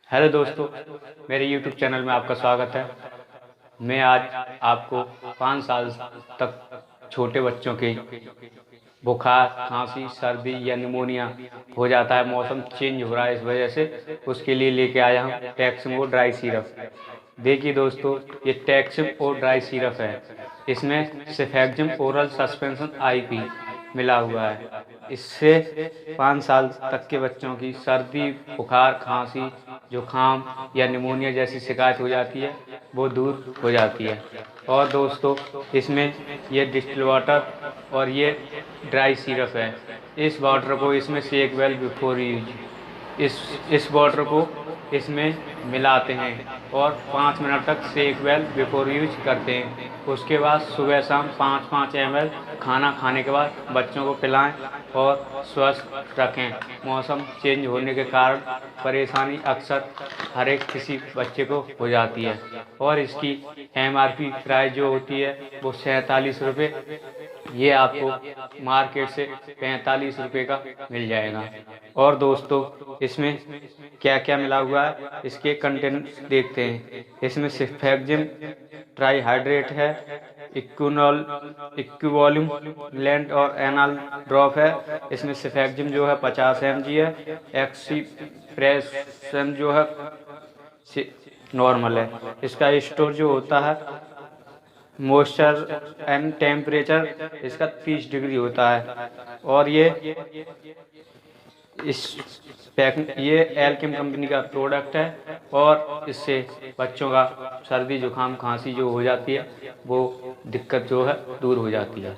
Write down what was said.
Hello दोस्तों, मेरे YouTube channel में आपका स्वागत है। मैं आज आपको 5 साल तक छोटे बच्चों के बुखार, खांसी, सर्दी या निमोनिया हो जाता है, मौसम चेंज हो रहा है, इस वजह से उसके लिए लेके आया हूँ टैक्समो ड्राई सिरप। देखिए दोस्तों, ये टैक्समो ड्राई सिरप है। इसमें सेफेक्जिम ओरल सस्पेंशन आईपी मिला हुआ है। इससे 5 साल तक के बच्चों की सर्दी, बुखार, खांसी, जुखाम या निमोनिया जैसी शिकायत हो जाती है, वो दूर हो जाती है। और दोस्तों, इसमें ये डिस्टिल वाटर और ये ड्राई सिरप है। इस वाटर को इसमें शेक वेल बिफोर यूज, इस वाटर को इसमें मिलाते हैं और 5 मिनट तक शेक वेल बिफोर यूज करते हैं। उसके बाद सुबह शाम 5-5 ml खाना खाने के बाद बच्चों को पिलाएं और स्वस्थ रखें। मौसम चेंज होने के कारण परेशानी अक्सर हर एक किसी बच्चे को हो जाती है और इसकी MRP प्राइस जो होती है वो 47 रुपये। ये आपको मार्केट से 45 रुपये का मिल जाएगा। और दोस्तों, इसमें क्या क्या मिला हुआ है, इसके कंटेंट देखते हैं। इसमें सेफेक्जिम ट्राईहाइड्रेट है, इक्विवॉल्यूम लेंट और एनाल ड्रॉप है। इसमें सेफेक्जिम जो है 50 mg है। एक्सीप्रेशन जो है नॉर्मल है। इसका स्टोर जो होता है मॉइस्चर एंड टेम्परेचर इसका 30 डिग्री होता है। और ये एल्केम कंपनी का प्रोडक्ट है और इससे बच्चों का सर्दी, जुकाम, खांसी जो हो जाती है वो दिक्कत जो है दूर हो जाती है।